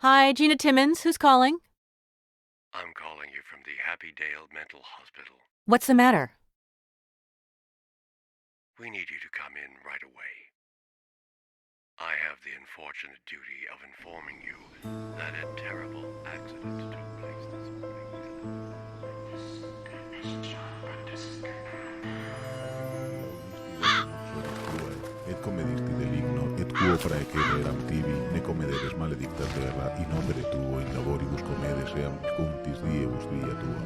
Hi, Gina Timmons. Who's calling? I'm calling you from the Happydale Mental Hospital. What's the matter? We need you to come in right away. I have the unfortunate duty of informing you that a terrible accident took place this morning. Et comedisti deligno, et quo praecere eram tibi, ne comederes maledicta terra, in opere tuo, in laboribus comedes eam cuntis diebus via tua.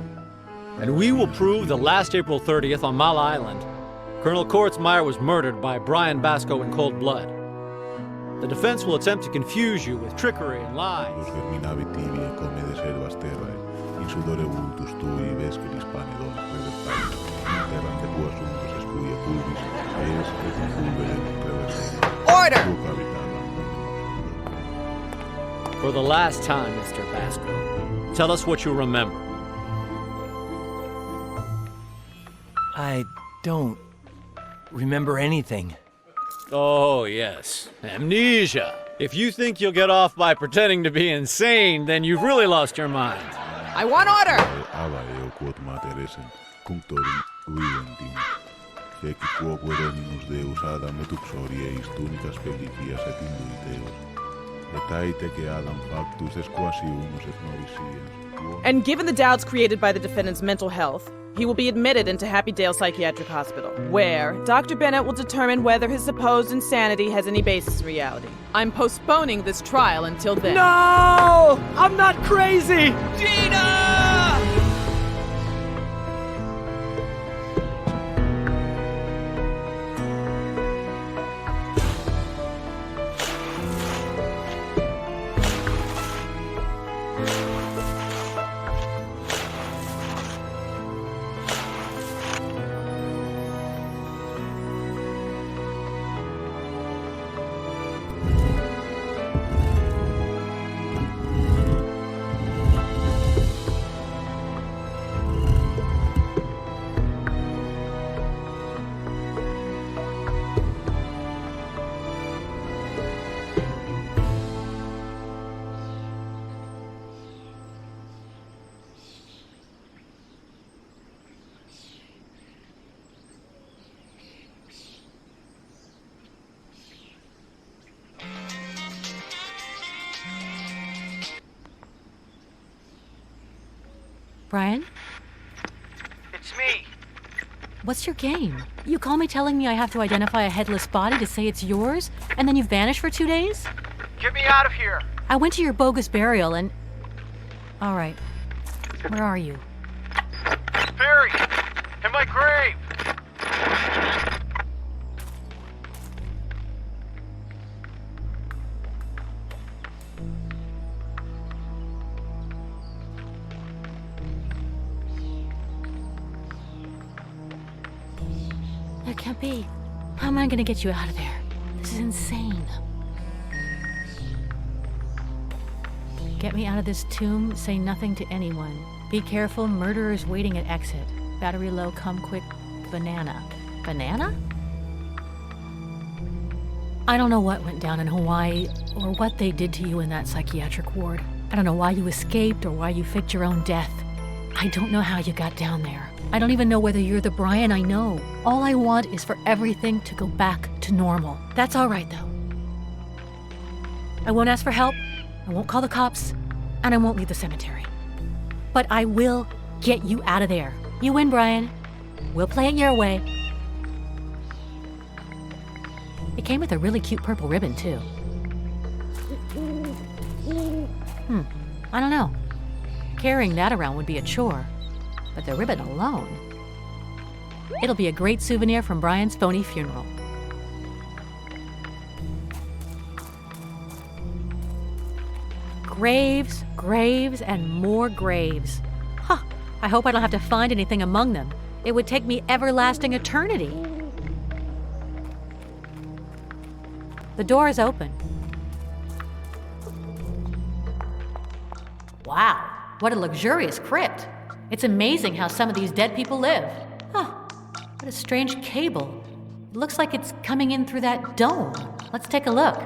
And we will prove that last April 30th on Mile Island, Colonel Kortzmeyer was murdered by Brian Basco in cold blood. The defense will attempt to confuse you with trickery and lies. Los germinavi tibi, et comedes herbas terrae, in sudore vultus tui, vesperis pane don, revertalis, in terram de quo assuntos escuia pulvis, es et in pulverem reversem. Order! Quo capitanam. For the last time, Mr. Basco, tell us what you remember. I don't remember anything. Oh, yes. Amnesia. If you think you'll get off by pretending to be insane, then you've really lost your mind. I want order! Ava eo quod mater essent, cunctorum viventim. Hec quo Veroninus Deus Adam et uxorieis tunicas pellifias et induiteos. Et aite que Adam factus es quasi unus et noviciens. And given the doubts created by the defendant's mental health, he will be admitted into Happydale Psychiatric Hospital, where Dr. Bennett will determine whether his supposed insanity has any basis in reality. I'm postponing this trial until then. No! I'm not crazy! Gina! Brian? It's me. What's your game? You call me telling me I have to identify a headless body to say it's yours, and then you vanish for 2 days? Get me out of here. I went to your bogus burial and... All right. Where are you? Buried in my grave. That can't be. How am I gonna get you out of there? This is insane. Get me out of this tomb, say nothing to anyone. Be careful, murderers waiting at exit. Battery low, come quick, banana. Banana? I don't know what went down in Hawaii, or what they did to you in that psychiatric ward. I don't know why you escaped, or why you faked your own death. I don't know how you got down there. I don't even know whether you're the Brian I know. All I want is for everything to go back to normal. That's all right, though. I won't ask for help, I won't call the cops, and I won't leave the cemetery. But I will get you out of there. You win, Brian. We'll play it your way. It came with a really cute purple ribbon, too. I don't know. Carrying that around would be a chore. But the ribbon alone... It'll be a great souvenir from Brian's phony funeral. Graves, graves, and more graves. Huh, I hope I don't have to find anything among them. It would take me everlasting eternity. The door is open. Wow, what a luxurious crypt. It's amazing how some of these dead people live. Huh, what a strange cable. It looks like it's coming in through that dome. Let's take a look.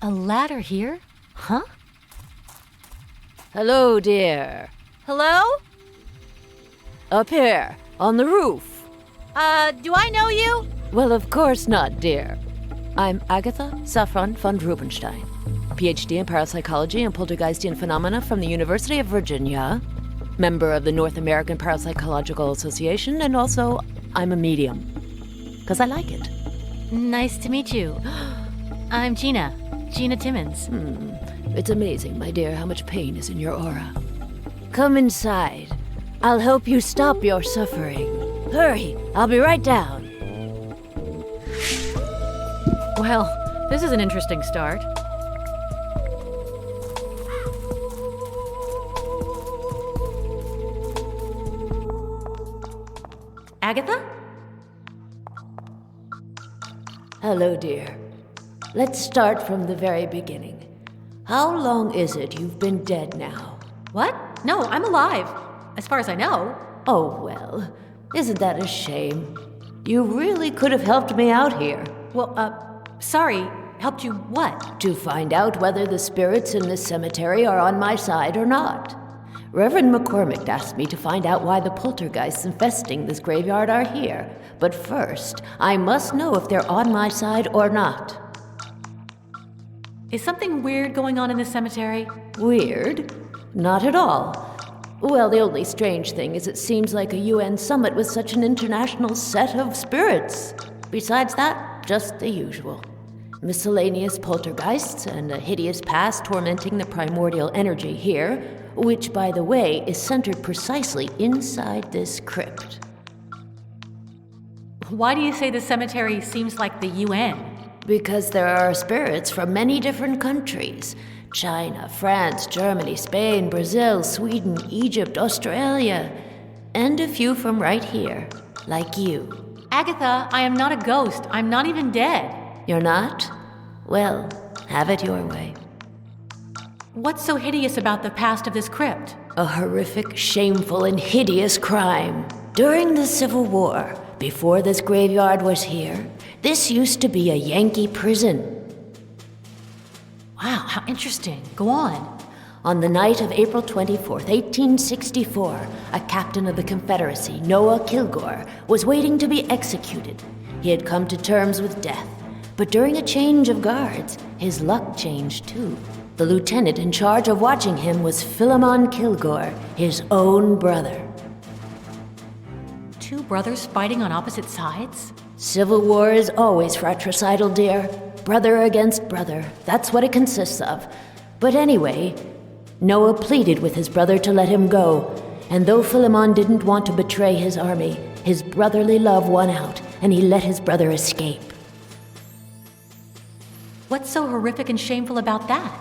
A ladder here? Huh? Hello, dear. Hello? Up here, on the roof. Do I know you? Well, of course not, dear. I'm Agatha Saffron von Rubenstein, PhD in parapsychology and poltergeistian phenomena from the University of Virginia, member of the North American Parapsychological Association, and also I'm a medium. 'Cause I like it. Nice to meet you. I'm Gina Timmons. It's amazing, my dear, how much pain is in your aura. Come inside. I'll help you stop your suffering. Hurry, I'll be right down. Well, this is an interesting start. Agatha? Hello, dear. Let's start from the very beginning. How long is it you've been dead now? What? No, I'm alive. As far as I know. Oh, well, isn't that a shame? You really could have helped me out here. Well, sorry. Helped you what? To find out whether the spirits in this cemetery are on my side or not. Reverend McCormick asked me to find out why the poltergeists infesting this graveyard are here. But first, I must know if they're on my side or not. Is something weird going on in this cemetery? Weird? Not at all. Well, the only strange thing is it seems like a UN summit with such an international set of spirits. Besides that, just the usual. Miscellaneous poltergeists and a hideous past tormenting the primordial energy here, which, by the way, is centered precisely inside this crypt. Why do you say the cemetery seems like the UN? Because there are spirits from many different countries. China, France, Germany, Spain, Brazil, Sweden, Egypt, Australia, and a few from right here, like you. Agatha, I am not a ghost. I'm not even dead. You're not? Well, have it your way. What's so hideous about the past of this crypt? A horrific, shameful, and hideous crime. During the Civil War, before this graveyard was here, this used to be a Yankee prison. Wow, how interesting. Go on. On the night of April 24th, 1864, a captain of the Confederacy, Noah Kilgore, was waiting to be executed. He had come to terms with death, but during a change of guards, his luck changed too. The lieutenant in charge of watching him was Philemon Kilgore, his own brother. Two brothers fighting on opposite sides? Civil War is always fratricidal, dear. Brother against brother. That's what it consists of. But anyway, Noah pleaded with his brother to let him go. And though Philemon didn't want to betray his army, his brotherly love won out, and he let his brother escape. What's so horrific and shameful about that?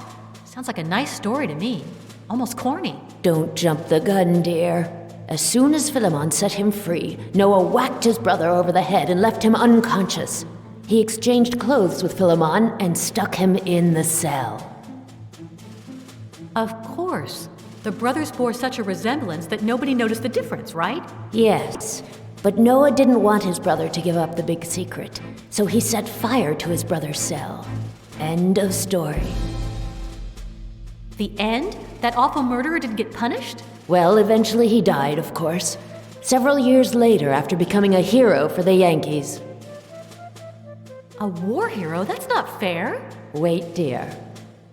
Sounds like a nice story to me. Almost corny. Don't jump the gun, dear. As soon as Philemon set him free, Noah whacked his brother over the head and left him unconscious. He exchanged clothes with Philemon and stuck him in the cell. Of course. The brothers bore such a resemblance that nobody noticed the difference, right? Yes, but Noah didn't want his brother to give up the big secret, so he set fire to his brother's cell. End of story. The end? That awful murderer didn't get punished? Well, eventually he died, of course. Several years later, after becoming a hero for the Yankees. A war hero? That's not fair. Wait, dear.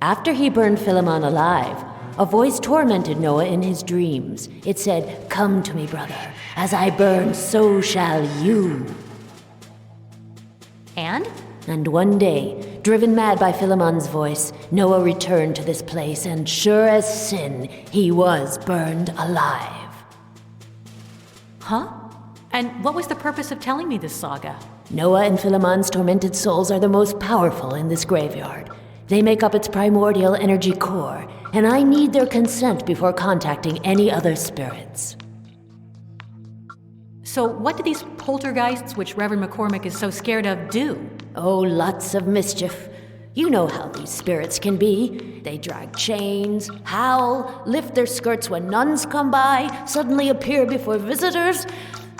After he burned Philemon alive, a voice tormented Noah in his dreams. It said, "Come to me, brother. As I burn, so shall you." And? And one day, driven mad by Philemon's voice, Noah returned to this place, and sure as sin, he was burned alive. Huh? And what was the purpose of telling me this saga? Noah and Philemon's tormented souls are the most powerful in this graveyard. They make up its primordial energy core, and I need their consent before contacting any other spirits. So what do these poltergeists, which Reverend McCormick is so scared of, do? Oh, lots of mischief. You know how these spirits can be. They drag chains, howl, lift their skirts when nuns come by, suddenly appear before visitors.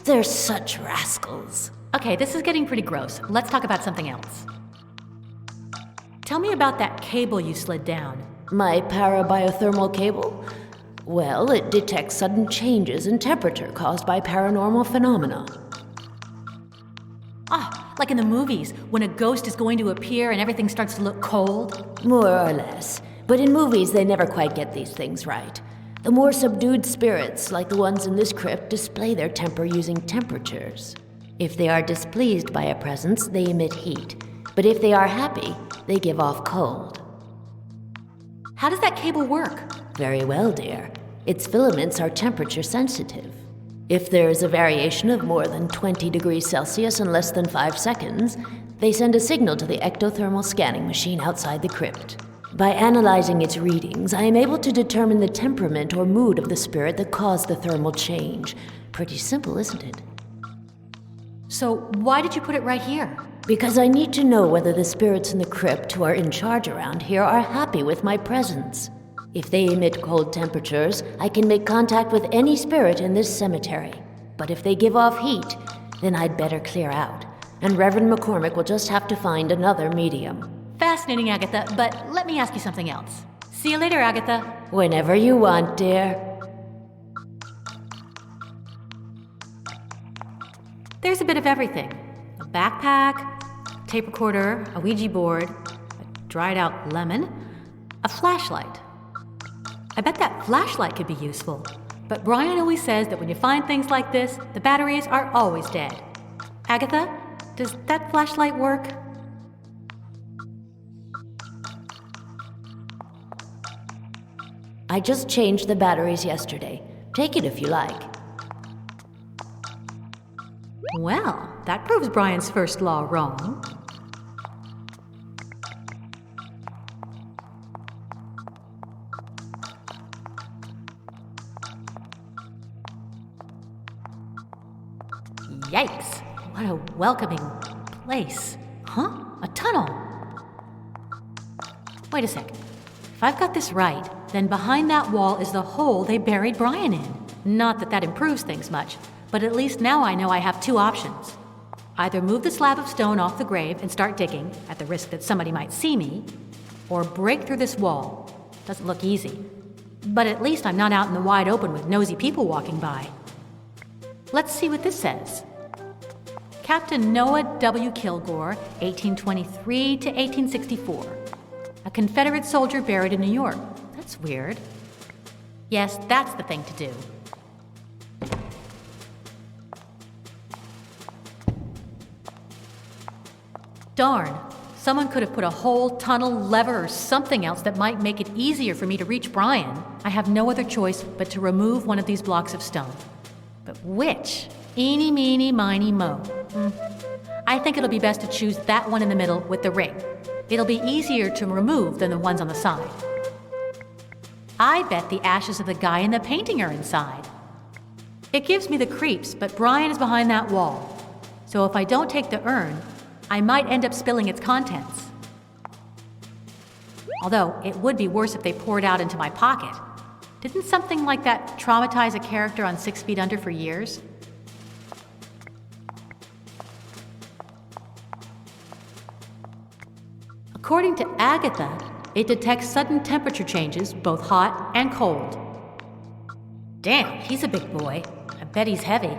They're such rascals. Okay, this is getting pretty gross. Let's talk about something else. Tell me about that cable you slid down. My parabiothermal cable? Well, it detects sudden changes in temperature caused by paranormal phenomena. Ah, like in the movies, when a ghost is going to appear and everything starts to look cold? More or less. But in movies, they never quite get these things right. The more subdued spirits, like the ones in this crypt, display their temper using temperatures. If they are displeased by a presence, they emit heat. But if they are happy, they give off cold. How does that cable work? Very well, dear. Its filaments are temperature sensitive. If there is a variation of more than 20 degrees Celsius in less than 5 seconds, they send a signal to the ectothermal scanning machine outside the crypt. By analyzing its readings, I am able to determine the temperament or mood of the spirit that caused the thermal change. Pretty simple, isn't it? So why did you put it right here? Because I need to know whether the spirits in the crypt who are in charge around here are happy with my presence. If they emit cold temperatures, I can make contact with any spirit in this cemetery. But if they give off heat, then I'd better clear out. And Reverend McCormick will just have to find another medium. Fascinating, Agatha, but let me ask you something else. See you later, Agatha. Whenever you want, dear. There's a bit of everything. A backpack, tape recorder, a Ouija board, a dried out lemon, a flashlight. I bet that flashlight could be useful. But Brian always says that when you find things like this, the batteries are always dead. Agatha, does that flashlight work? I just changed the batteries yesterday. Take it if you like. Well, that proves Brian's first law wrong. Yikes! What a welcoming place. Huh? A tunnel? Wait a sec. If I've got this right, then behind that wall is the hole they buried Brian in. Not that that improves things much, but at least now I know I have two options. Either move the slab of stone off the grave and start digging, at the risk that somebody might see me, or break through this wall. Doesn't look easy. But at least I'm not out in the wide open with nosy people walking by. Let's see what this says. Captain Noah W. Kilgore, 1823 to 1864. A Confederate soldier buried in New York. That's weird. Yes, that's the thing to do. Darn, someone could have put a hole, tunnel, lever, or something else that might make it easier for me to reach Brian. I have no other choice but to remove one of these blocks of stone. But which? Eeny, meeny, miny, mo. I think it'll be best to choose that one in the middle with the ring. It'll be easier to remove than the ones on the side. I bet the ashes of the guy in the painting are inside. It gives me the creeps, but Brian is behind that wall. So if I don't take the urn, I might end up spilling its contents. Although, it would be worse if they poured out into my pocket. Didn't something like that traumatize a character on 6 Feet Under for years? According to Agatha, it detects sudden temperature changes, both hot and cold. Damn, he's a big boy. I bet he's heavy.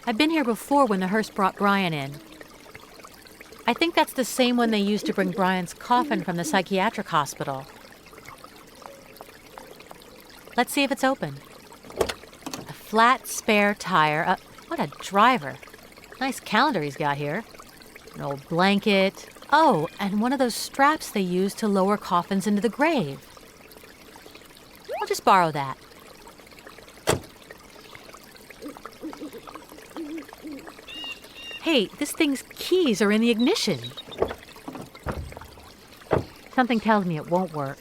I've been here before when the hearse brought Brian in. I think that's the same one they used to bring Brian's coffin from the psychiatric hospital. Let's see if it's open. A flat spare tire. What a driver. Nice calendar he's got here. An old blanket. Oh, and one of those straps they use to lower coffins into the grave. I'll just borrow that. Hey, this thing's keys are in the ignition. Something tells me it won't work.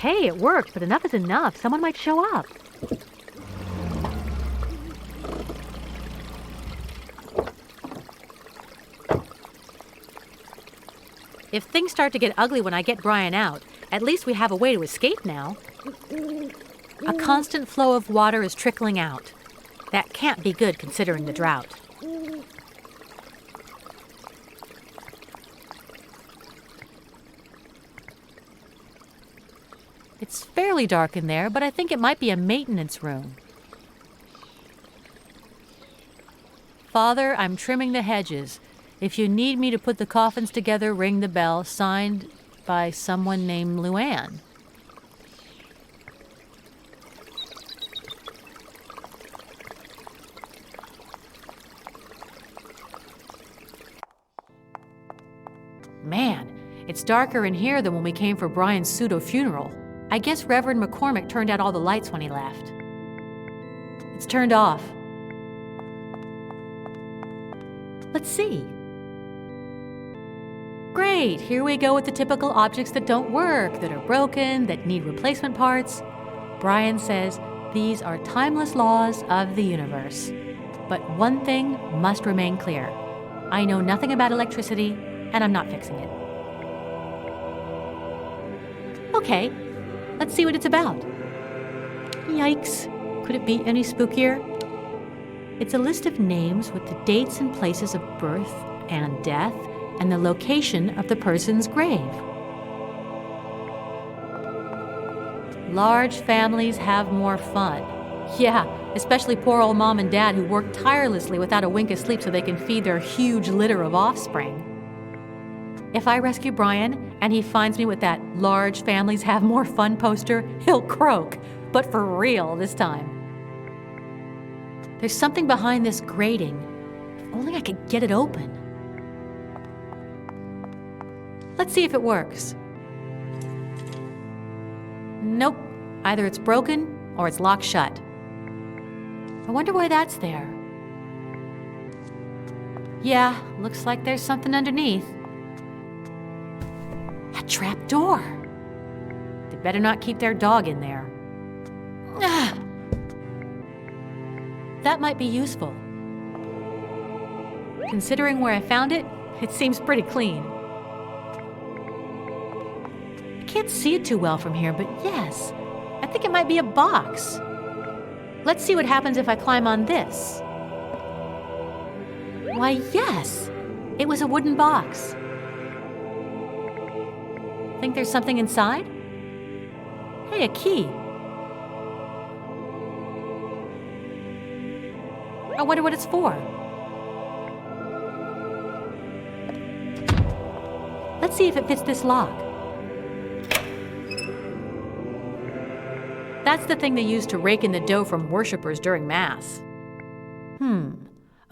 Okay, it worked, but enough is enough. Someone might show up. If things start to get ugly when I get Brian out, at least we have a way to escape now. A constant flow of water is trickling out. That can't be good considering the drought. It's fairly dark in there, but I think it might be a maintenance room. Father, I'm trimming the hedges. If you need me to put the coffins together, ring the bell, signed by someone named Luann. Man, it's darker in here than when we came for Brian's pseudo-funeral. I guess Reverend McCormick turned out all the lights when he left. It's turned off. Let's see. Great, here we go with the typical objects that don't work, that are broken, that need replacement parts. Brian says these are timeless laws of the universe. But one thing must remain clear. I know nothing about electricity, and I'm not fixing it. Okay, let's see what it's about. Yikes, could it be any spookier? It's a list of names with the dates and places of birth and death and the location of the person's grave. Large families have more fun. Yeah, especially poor old mom and dad who work tirelessly without a wink of sleep so they can feed their huge litter of offspring. If I rescue Brian and he finds me with that large families have more fun poster, he'll croak, but for real this time. There's something behind this grating. If only I could get it open. Let's see if it works. Nope. Either it's broken or it's locked shut. I wonder why that's there. Yeah, looks like there's something underneath. A trap door. They better not keep their dog in there. Ah. That might be useful. Considering where I found it, it seems pretty clean. I can't see it too well from here, but yes, I think it might be a box. Let's see what happens if I climb on this. Why, yes, it was a wooden box. Think there's something inside? Hey, a key. I wonder what it's for. Let's see if it fits this lock. That's the thing they use to rake in the dough from worshippers during Mass.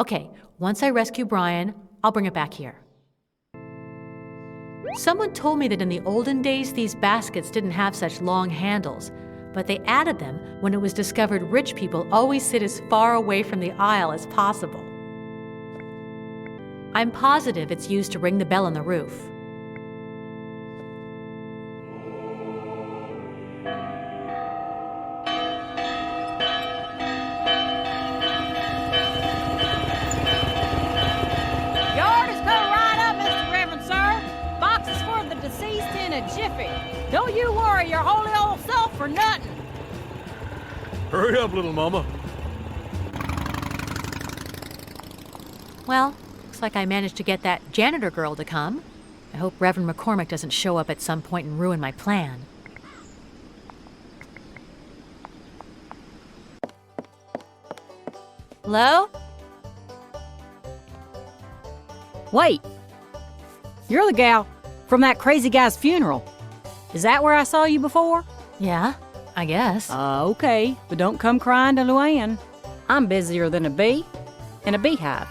Okay, once I rescue Brian, I'll bring it back here. Someone told me that in the olden days, these baskets didn't have such long handles, but they added them when it was discovered rich people always sit as far away from the aisle as possible. I'm positive it's used to ring the bell on the roof. Don't you worry your holy old self for nothing. Hurry up, little mama. Well, looks like I managed to get that janitor girl to come. I hope Reverend McCormick doesn't show up at some point and ruin my plan. Hello? Wait. You're the gal from that crazy guy's funeral. Is that where I saw you before? Yeah, I guess. Okay, but don't come crying to Luann. I'm busier than a bee in a beehive.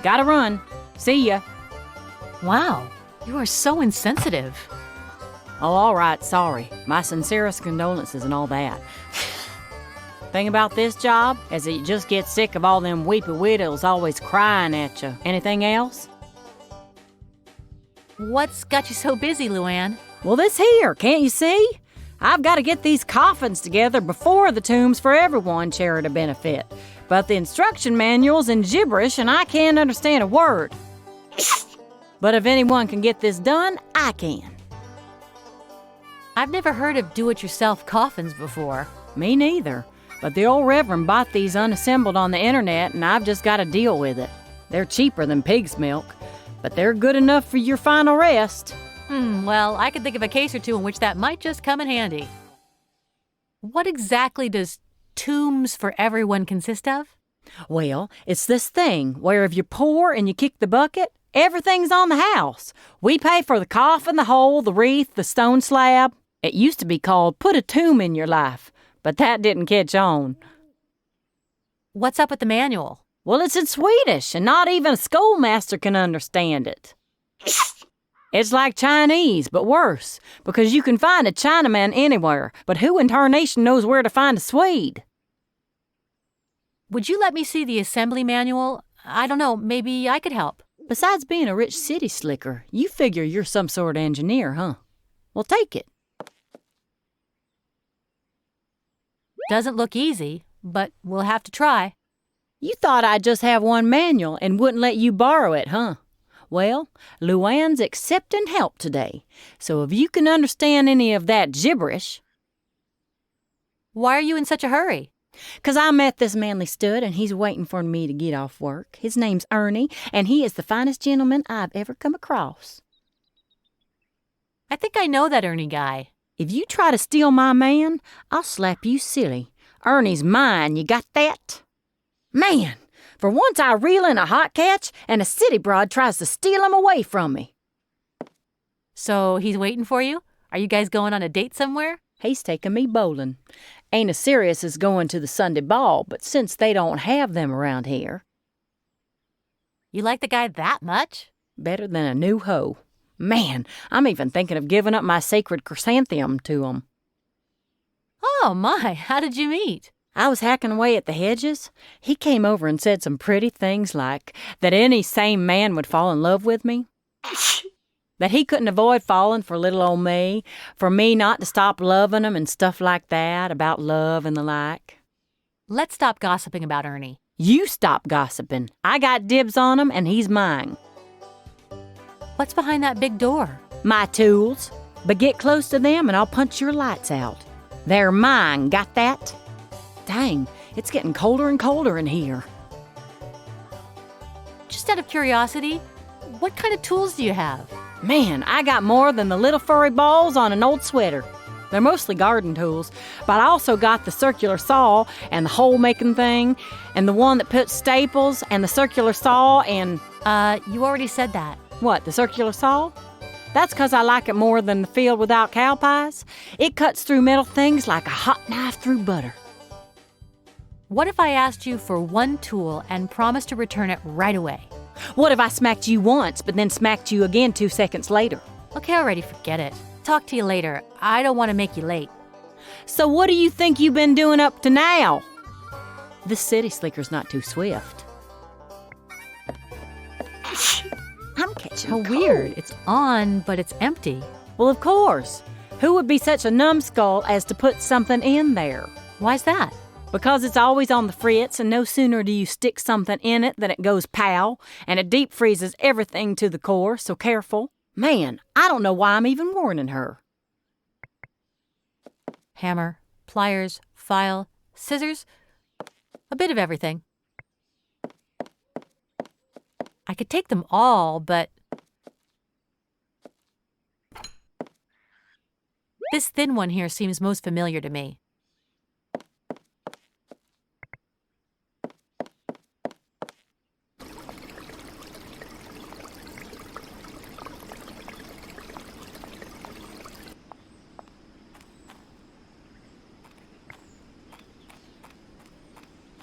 Gotta run. See ya. Wow, you are so insensitive. Oh, all right, sorry. My sincerest condolences and all that. Thing about this job is that you just get sick of all them weepy widows always crying at you. Anything else? What's got you so busy, Luann? Well, this here, can't you see? I've got to get these coffins together before the Tombs for Everyone charity benefit. But the instruction manual's in gibberish and I can't understand a word. But if anyone can get this done, I can. I've never heard of do-it-yourself coffins before. Me neither. But the old Reverend bought these unassembled on the internet and I've just got to deal with it. They're cheaper than pig's milk, but they're good enough for your final rest. Well, I could think of a case or two in which that might just come in handy. What exactly does Tombs for Everyone consist of? Well, it's this thing where if you're poor and you kick the bucket, everything's on the house. We pay for the coffin, the hole, the wreath, the stone slab. It used to be called Put a Tomb in Your Life, but that didn't catch on. What's up with the manual? Well, it's in Swedish, and not even a schoolmaster can understand it. It's like Chinese, but worse, because you can find a Chinaman anywhere, but who in tarnation knows where to find a Swede? Would you let me see the assembly manual? I don't know, maybe I could help. Besides being a rich city slicker, you figure you're some sort of engineer, huh? Well, take it. Doesn't look easy, but we'll have to try. You thought I'd just have one manual and wouldn't let you borrow it, huh? Well, Luann's accepting help today, so if you can understand any of that gibberish... Why are you in such a hurry? 'Cause I met this manly stud and he's waiting for me to get off work. His name's Ernie, and he is the finest gentleman I've ever come across. I think I know that Ernie guy. If you try to steal my man, I'll slap you silly. Ernie's mine, you got that? Man, for once I reel in a hot catch and a city broad tries to steal him away from me. So he's waiting for you? Are you guys going on a date somewhere? He's taking me bowling. Ain't as serious as going to the Sunday ball, but since they don't have them around here... You like the guy that much? Better than a new hoe. Man, I'm even thinking of giving up my sacred chrysanthemum to him. Oh my, how did you meet? I was hacking away at the hedges. He came over and said some pretty things like that any sane man would fall in love with me. That he couldn't avoid falling for little old me, for me not to stop loving him and stuff like that, about love and the like. Let's stop gossiping about Ernie. You stop gossiping. I got dibs on him and he's mine. What's behind that big door? My tools. But get close to them and I'll punch your lights out. They're mine, got that? Dang, it's getting colder and colder in here. Just out of curiosity, what kind of tools do you have? Man, I got more than the little furry balls on an old sweater. They're mostly garden tools, but I also got the circular saw and the hole-making thing, and the one that puts staples, and the circular saw, and... You already said that. What, the circular saw? That's 'cause I like it more than the field without cow pies. It cuts through metal things like a hot knife through butter. What if I asked you for one tool and promised to return it right away? What if I smacked you once, but then smacked you again 2 seconds later? Okay, already, forget it. Talk to you later. I don't want to make you late. So what do you think you've been doing up to now? This city slicker's not too swift. I'm catching How weird. It's on, but it's empty. Well, of course. Who would be such a numbskull as to put something in there? Why's that? Because it's always on the fritz, and no sooner do you stick something in it than it goes pow, and it deep freezes everything to the core, so careful. Man, I don't know why I'm even warning her. Hammer, pliers, file, scissors, a bit of everything. I could take them all, but... This thin one here seems most familiar to me.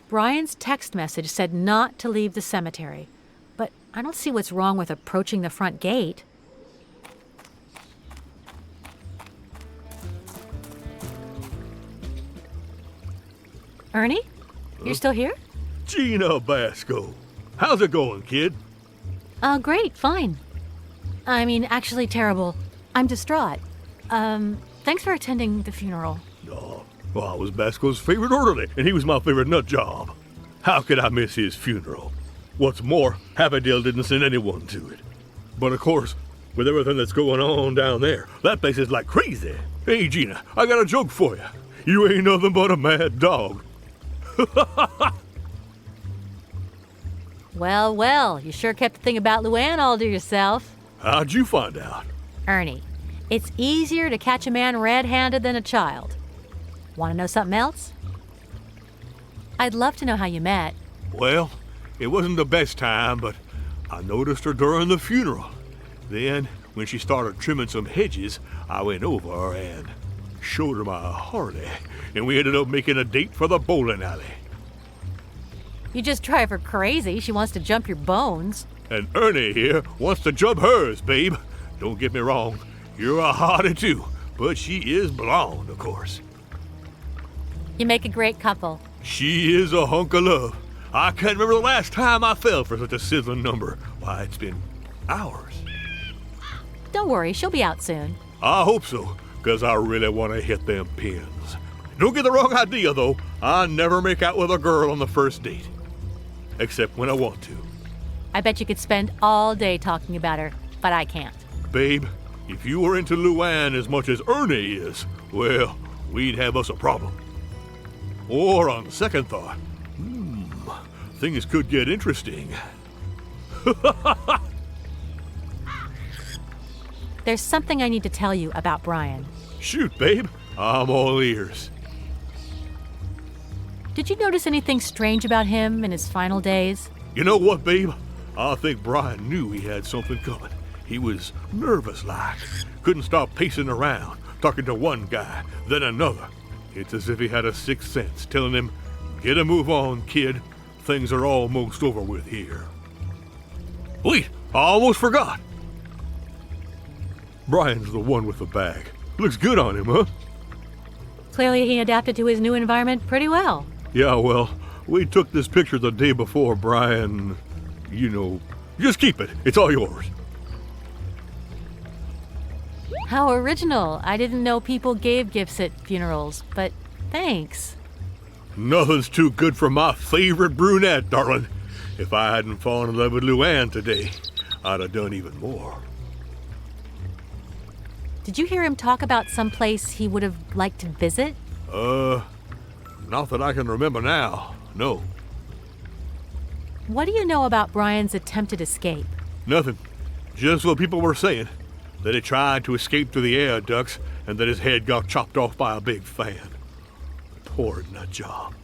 Brian's text message said not to leave the cemetery, but I don't see what's wrong with approaching the front gate. Ernie? You're still here? Gina Basco. How's it going, kid? Great, fine. I mean, actually terrible. I'm distraught. Thanks for attending the funeral. Oh, well, I was Basco's favorite orderly, and he was my favorite nut job. How could I miss his funeral? What's more, Happydale didn't send anyone to it. But of course, with everything that's going on down there, that place is like crazy. Hey, Gina, I got a joke for you. You ain't nothing but a mad dog. Well, well, you sure kept the thing about Luann all to yourself. How'd you find out? Ernie, it's easier to catch a man red-handed than a child. Want to know something else? I'd love to know how you met. Well, it wasn't the best time, but I noticed her during the funeral. Then, when she started trimming some hedges, I went over and showed her my Harley, and we ended up making a date for the bowling alley. You just drive her crazy. She wants to jump your bones. And Ernie here wants to jump hers, babe. Don't get me wrong, you're a hottie too, but she is blonde, of course. You make a great couple. She is a hunk of love. I can't remember the last time I fell for such a sizzling number. Why, it's been hours. Don't worry, she'll be out soon. I hope so, because I really want to hit them pins. Don't get the wrong idea, though. I never make out with a girl on the first date. Except when I want to. I bet you could spend all day talking about her, but I can't. Babe, if you were into Luann as much as Ernie is, well, we'd have us a problem. Or on second thought, things could get interesting. There's something I need to tell you about Brian. Shoot, babe. I'm all ears. Did you notice anything strange about him in his final days? You know what, babe? I think Brian knew he had something coming. He was nervous-like. Couldn't stop pacing around, talking to one guy, then another. It's as if he had a sixth sense, telling him, "Get a move on, kid. Things are almost over with here." Wait, I almost forgot. Brian's the one with the bag. Looks good on him, huh? Clearly he adapted to his new environment pretty well. Yeah, well, we took this picture the day before Brian, just keep it. It's all yours. How original. I didn't know people gave gifts at funerals, but thanks. Nothing's too good for my favorite brunette, darling. If I hadn't fallen in love with Luann today, I'd have done even more. Did you hear him talk about some place he would have liked to visit? Not that I can remember now, no. What do you know about Brian's attempted escape? Nothing. Just what people were saying. That he tried to escape through the air ducts and that his head got chopped off by a big fan. Poor nut job.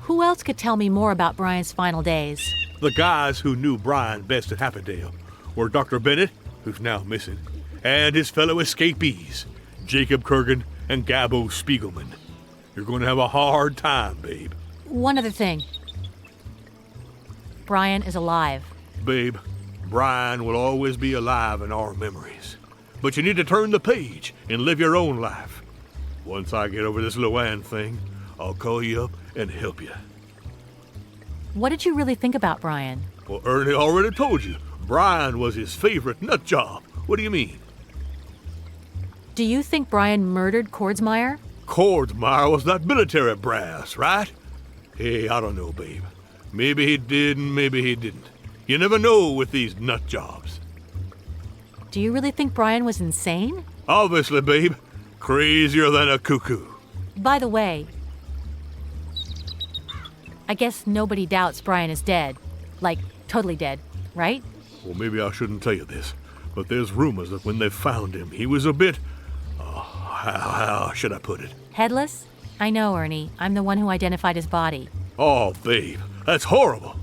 Who else could tell me more about Brian's final days? The guys who knew Brian best at Happydale were Dr. Bennett, who's now missing, and his fellow escapees, Jacob Kurgan and Gabbo Spiegelman. You're going to have a hard time, babe. One other thing. Brian is alive. Babe, Brian will always be alive in our memories. But you need to turn the page and live your own life. Once I get over this Luann thing, I'll call you up and help you. What did you really think about Brian? Well, Ernie already told you. Brian was his favorite nut job. What do you mean? Do you think Brian murdered Kordsmeyer? Kordsmeyer was that military brass, right? Hey, I don't know, babe. Maybe he did and maybe he didn't. You never know with these nut jobs. Do you really think Brian was insane? Obviously, babe. Crazier than a cuckoo. By the way, I guess nobody doubts Brian is dead. Like, totally dead, right? Well, maybe I shouldn't tell you this, but there's rumors that when they found him, he was a bit... how should I put it? Headless? I know, Ernie. I'm the one who identified his body. Oh, babe, that's horrible.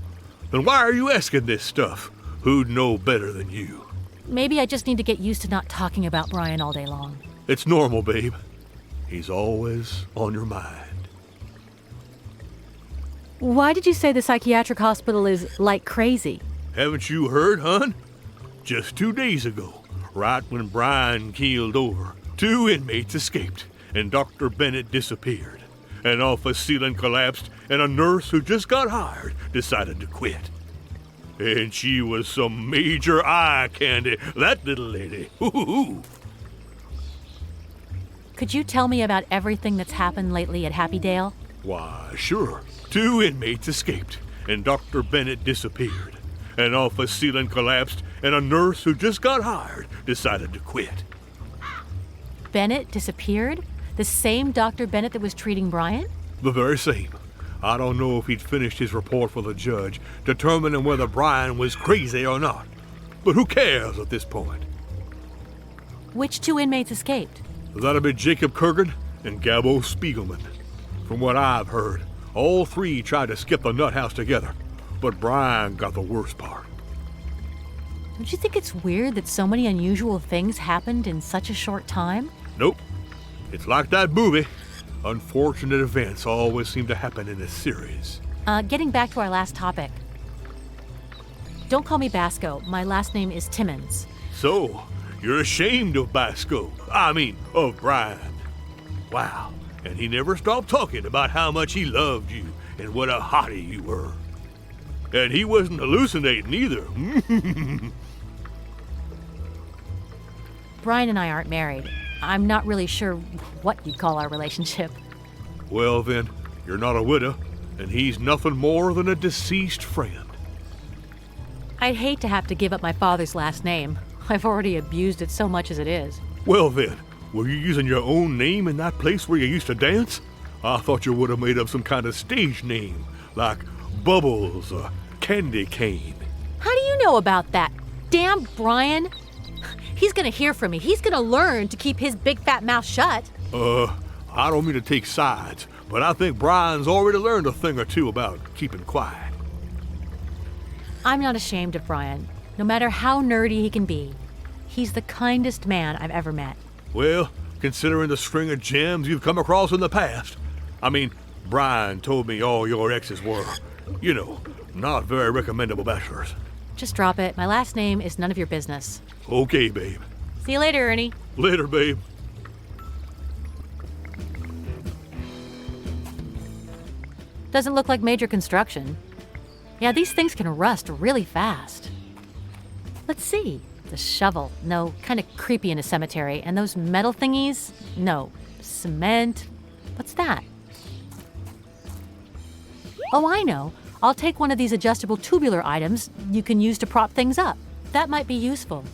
Then why are you asking this stuff? Who'd know better than you? Maybe I just need to get used to not talking about Brian all day long. It's normal, babe. He's always on your mind. Why did you say the psychiatric hospital is like crazy? Haven't you heard, hon? Just 2 days ago, right when Brian keeled over, 2 inmates escaped, and Dr. Bennett disappeared. An office ceiling collapsed, and a nurse who just got hired decided to quit. And she was some major eye candy, that little lady. Ooh. Could you tell me about everything that's happened lately at Happy Dale? Why, sure. 2 inmates escaped, and Dr. Bennett disappeared. An office ceiling collapsed, and a nurse who just got hired decided to quit. Bennett disappeared? The same Dr. Bennett that was treating Brian? The very same. I don't know if he'd finished his report for the judge, determining whether Brian was crazy or not. But who cares at this point? Which 2 inmates escaped? That'll be Jacob Kurgan and Gabo Spiegelman. From what I've heard, all 3 tried to skip the nut house together, but Brian got the worst part. Don't you think it's weird that so many unusual things happened in such a short time? Nope. It's like that movie. Unfortunate events always seem to happen in a series. Getting back to our last topic. Don't call me Basco. My last name is Timmons. So, you're ashamed of Basco. Of Brian. Wow. And he never stopped talking about how much he loved you and what a hottie you were. And he wasn't hallucinating either. Brian and I aren't married. I'm not really sure what you'd call our relationship. Well then, you're not a widow, and he's nothing more than a deceased friend. I'd hate to have to give up my father's last name. I've already abused it so much as it is. Well then, were you using your own name in that place where you used to dance? I thought you would have made up some kind of stage name, like Bubbles or Candy Cane. How do you know about that? Damn Brian! He's gonna hear from me. He's gonna learn to keep his big fat mouth shut. I don't mean to take sides, but I think Brian's already learned a thing or 2 about keeping quiet. I'm not ashamed of Brian, no matter how nerdy he can be. He's the kindest man I've ever met. Well, considering the string of gems you've come across in the past. Brian told me all your exes were, not very recommendable bachelors. Just drop it. My last name is none of your business. Okay, babe. See you later, Ernie. Later, babe. Doesn't look like major construction. Yeah, these things can rust really fast. Let's see. The shovel. No, kind of creepy in a cemetery. And those metal thingies? No. Cement. What's that? Oh, I know. I'll take one of these adjustable tubular items you can use to prop things up. That might be useful.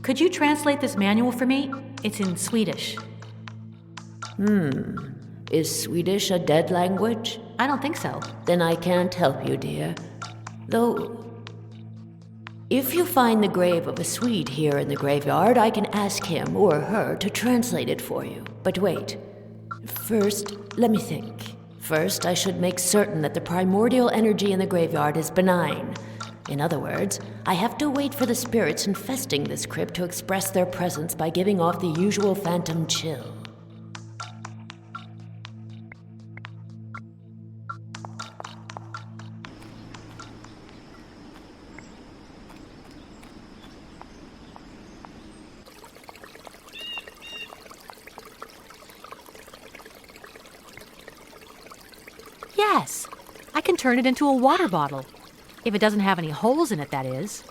Could you translate this manual for me? It's in Swedish. Is Swedish a dead language? I don't think so. Then I can't help you, dear. Though, if you find the grave of a Swede here in the graveyard, I can ask him or her to translate it for you. But wait. First, let me think. First, I should make certain that the primordial energy in the graveyard is benign. In other words, I have to wait for the spirits infesting this crypt to express their presence by giving off the usual phantom chill. Yes, I can turn it into a water bottle. If it doesn't have any holes in it, that is.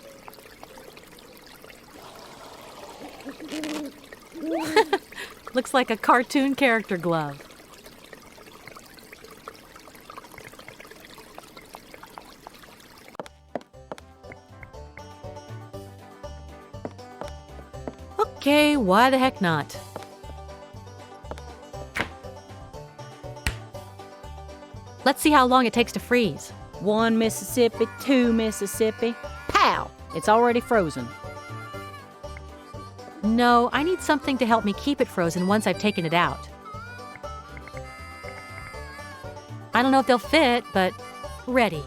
Looks like a cartoon character glove. Okay, why the heck not? Let's see how long it takes to freeze. 1 Mississippi, 2 Mississippi. Pow! It's already frozen. No, I need something to help me keep it frozen once I've taken it out. I don't know if they'll fit, but ready.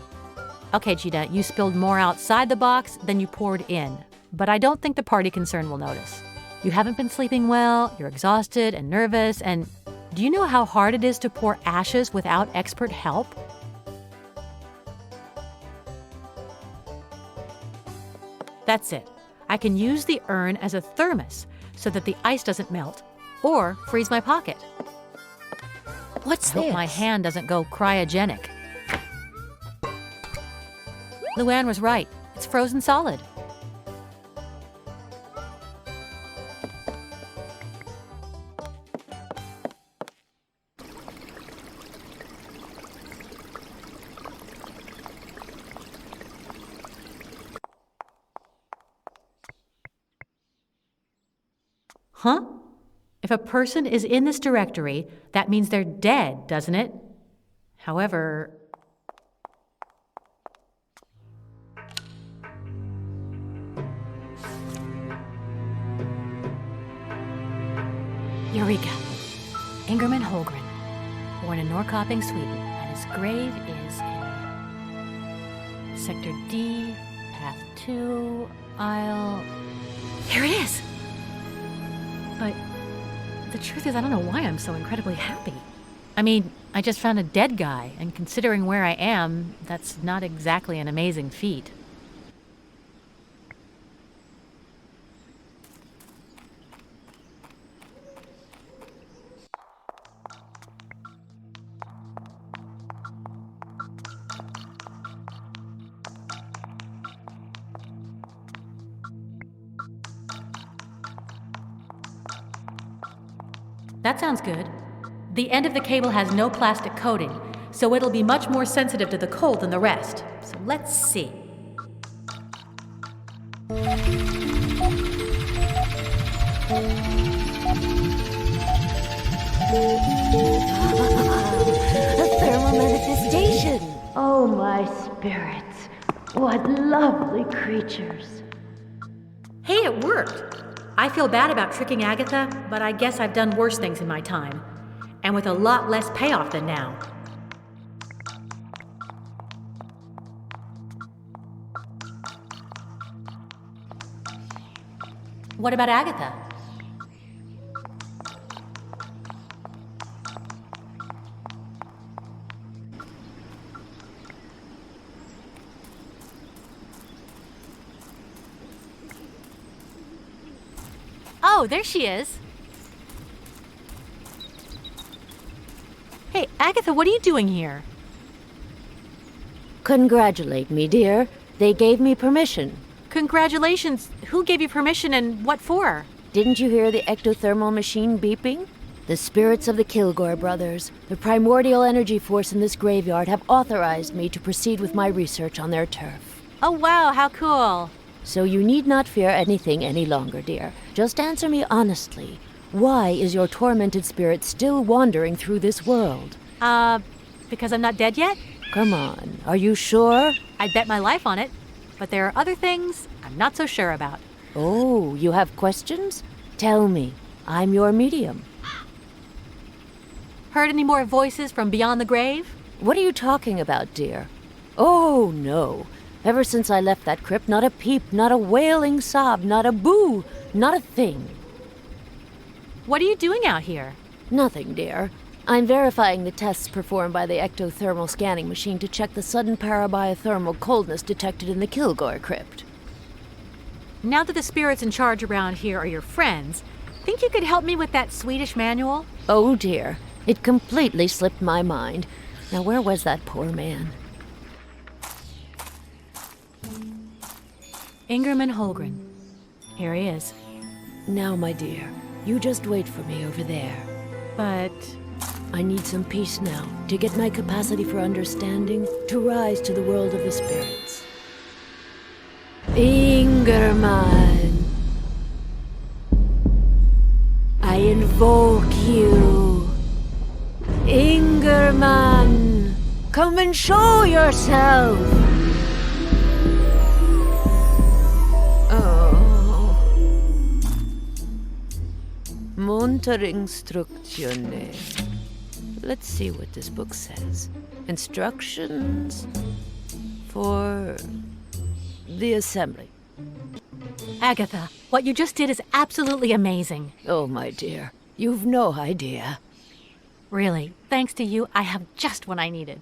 Okay, Gina, you spilled more outside the box than you poured in, but I don't think the party concern will notice. You haven't been sleeping well, you're exhausted and nervous, and do you know how hard it is to pour ashes without expert help? That's it. I can use the urn as a thermos so that the ice doesn't melt or freeze my pocket. What's I hope this? my hand doesn't go cryogenic. Luann was right. It's frozen solid. Huh? If a person is in this directory, that means they're dead, doesn't it? However... Eureka! Ingerman Holgren, born in Norrköping, Sweden, and his grave is in Sector D, Path 2, aisle... Here it is! But the truth is, I don't know why I'm so incredibly happy. I mean, I just found a dead guy, and considering where I am, that's not exactly an amazing feat. That sounds good. The end of the cable has no plastic coating, so it'll be much more sensitive to the cold than the rest. So let's see. A thermal manifestation! Oh, my spirits. What lovely creatures. Hey, it worked! I feel bad about tricking Agatha, but I guess I've done worse things in my time. And with a lot less payoff than now. What about Agatha? Oh, there she is. Hey, Agatha, what are you doing here? Congratulate me, dear. They gave me permission. Congratulations. Who gave you permission and what for? Didn't you hear the ectothermal machine beeping? The spirits of the Kilgore brothers, the primordial energy force in this graveyard, have authorized me to proceed with my research on their turf. Oh, wow, how cool. So you need not fear anything any longer, dear. Just answer me honestly. Why is your tormented spirit still wandering through this world? Because I'm not dead yet? Come on, are you sure? I'd bet my life on it. But there are other things I'm not so sure about. Oh, you have questions? Tell me. I'm your medium. Heard any more voices from beyond the grave? What are you talking about, dear? Oh, no. Ever since I left that crypt, not a peep, not a wailing sob, not a boo, not a thing. What are you doing out here? Nothing, dear. I'm verifying the tests performed by the ectothermal scanning machine to check the sudden parabiothermal coldness detected in the Kilgore crypt. Now that the spirits in charge around here are your friends, think you could help me with that Swedish manual? Oh, dear. It completely slipped my mind. Now, where was that poor man? Ingerman Holgren. Here he is. Now, my dear, you just wait for me over there. But... I need some peace now, to get my capacity for understanding to rise to the world of the spirits. Ingerman, I invoke you. Ingerman, come and show yourself. Oh. Monterinstructione. Let's see what this book says. Instructions for the assembly. Agatha, what you just did is absolutely amazing. Oh, my dear, you've no idea. Really, thanks to you, I have just what I needed.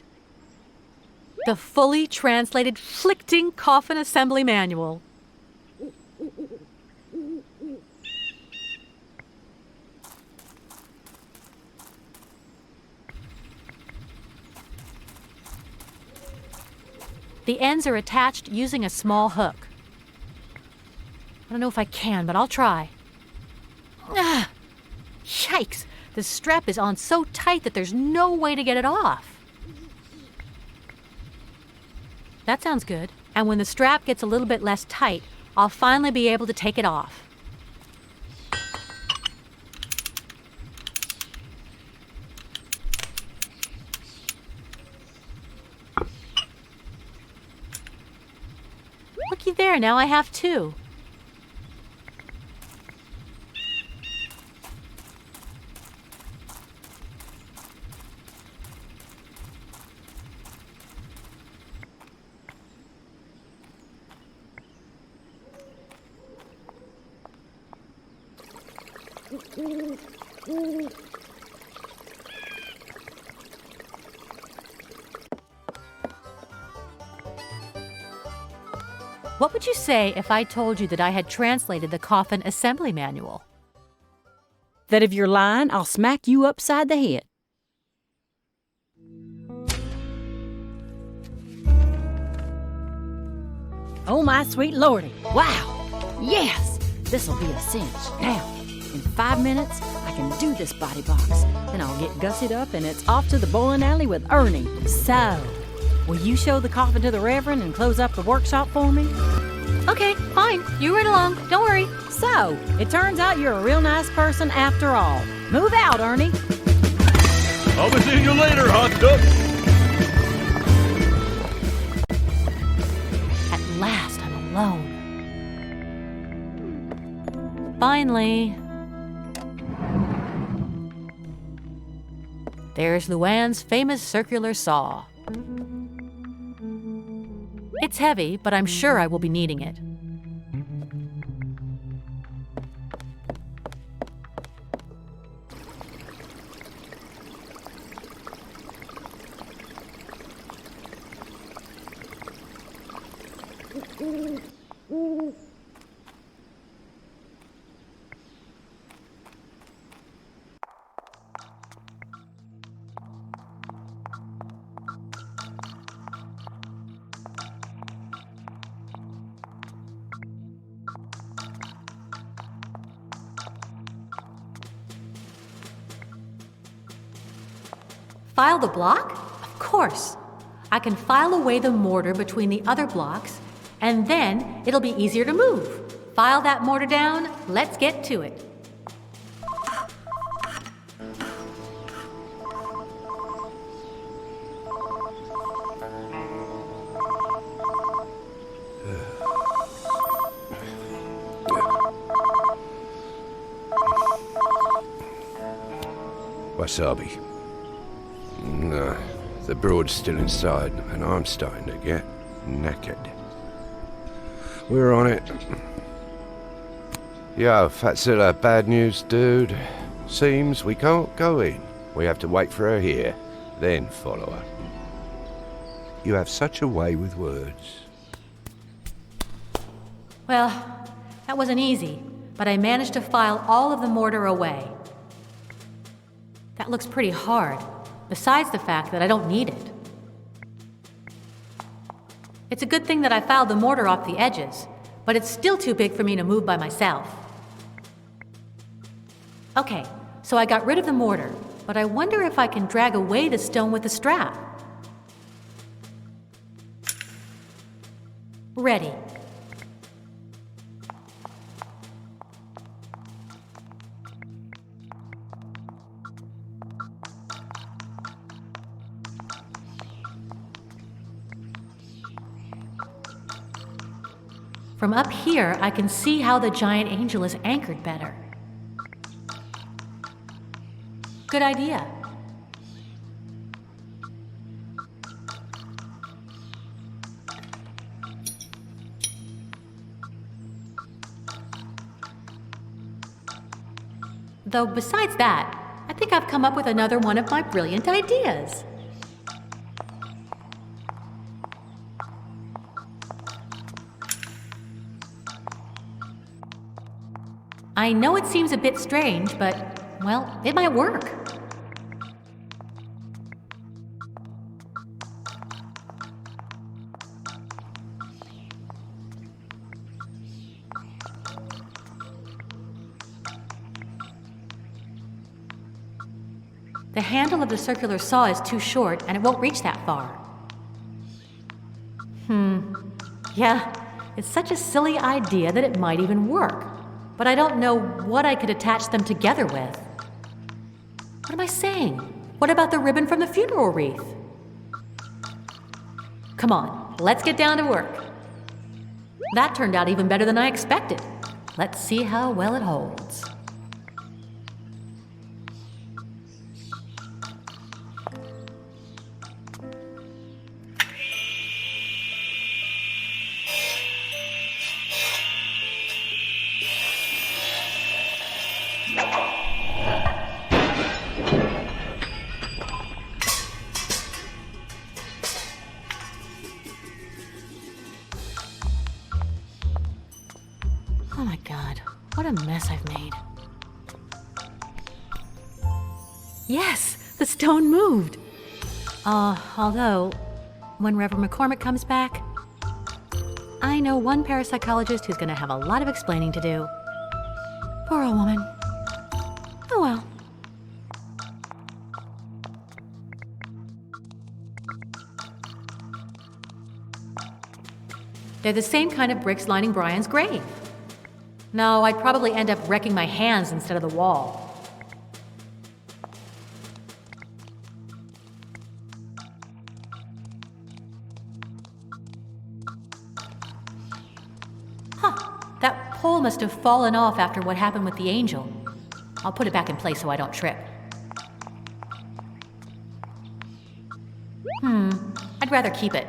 The fully translated Flichting Coffin Assembly Manual. The ends are attached using a small hook. I don't know if I can, but I'll try. Ah, yikes! The strap is on so tight that there's no way to get it off. That sounds good. And when the strap gets a little bit less tight, I'll finally be able to take it off. Looky there, now I have two. What would you say if I told you that I had translated the coffin assembly manual? That if you're lying, I'll smack you upside the head. Oh, my sweet lordy. Wow. Yes, this'll be a cinch. Now, in 5 minutes, I can do this body box. Then I'll get gussied up and it's off to the bowling alley with Ernie. So, will you show the coffin to the Reverend and close up the workshop for me? Okay, fine. You run along. Don't worry. So, it turns out you're a real nice person after all. Move out, Ernie. I'll be seeing you later, hot duck. At last, I'm alone. Finally. There's Luann's famous circular saw. It's heavy, but I'm sure I will be needing it. File the block? Of course. I can file away the mortar between the other blocks, and then it'll be easier to move. File that mortar down. Let's get to it. Wasabi. No, the broad's still inside, and I'm starting to get knackered. We're on it. Yo, Fatzilla, bad news, dude. Seems we can't go in. We have to wait for her here, then follow her. You have such a way with words. Well, that wasn't easy, but I managed to file all of the mortar away. That looks pretty hard, besides the fact that I don't need it. It's a good thing that I filed the mortar off the edges, but it's still too big for me to move by myself. Okay, so I got rid of the mortar, but I wonder if I can drag away the stone with the strap. Ready. From up here, I can see how the giant angel is anchored better. Good idea. Though besides that, I think I've come up with another one of my brilliant ideas. I know it seems a bit strange, but, well, it might work. The handle of the circular saw is too short, and it won't reach that far. Yeah, it's such a silly idea that it might even work. But I don't know what I could attach them together with. What am I saying? What about the ribbon from the funeral wreath? Come on, let's get down to work. That turned out even better than I expected. Let's see how well it holds. Oh my God, what a mess I've made. Yes, the stone moved. Although, when Reverend McCormick comes back, I know one parapsychologist who's gonna have a lot of explaining to do. Poor old woman. Oh well. They're the same kind of bricks lining Brian's grave. No, I'd probably end up wrecking my hands instead of the wall. That pole must have fallen off after what happened with the angel. I'll put it back in place so I don't trip. I'd rather keep it.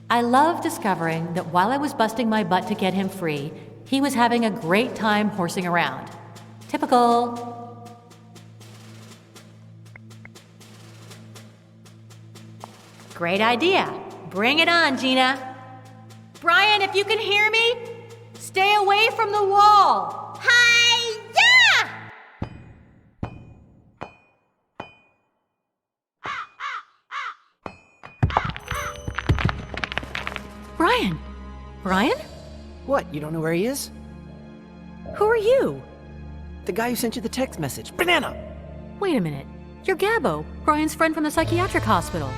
I love discovering that while I was busting my butt to get him free, he was having a great time horsing around. Typical. Great idea. Bring it on, Gina. Brian, if you can hear me, stay away from the wall. Hi-ya! Brian! Brian? What, you don't know where he is? Who are you? The guy who sent you the text message. Banana! Wait a minute. You're Gabbo, Brian's friend from the psychiatric hospital.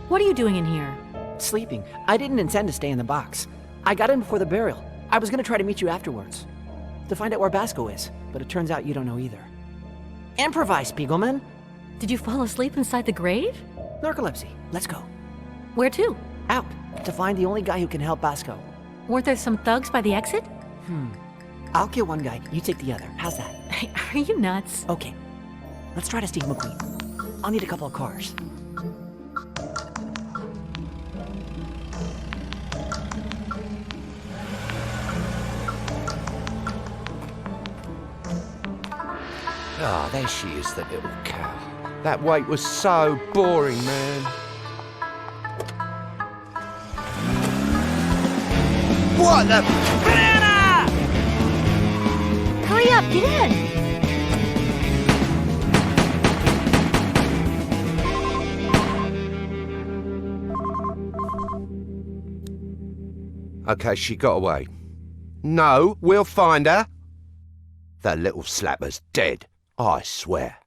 What are you doing in here? Sleeping. I didn't intend to stay in the box. I got in before the burial. I was gonna try to meet you afterwards. To find out where Basco is, but it turns out you don't know either. Improvise, Spiegelman! Did you fall asleep inside the grave? Narcolepsy. Let's go. Where to? Out. To find the only guy who can help Basco. Weren't there some thugs by the exit? I'll kill one guy, you take the other. How's that? Hey, are you nuts? Okay. Let's try to Steve McQueen. I'll need a couple of cars. Ah, there she is, the little cow. That wait was so boring, man. What the... Banana! Hurry up, get in! Okay, she got away. No, we'll find her. That little slapper's dead, I swear.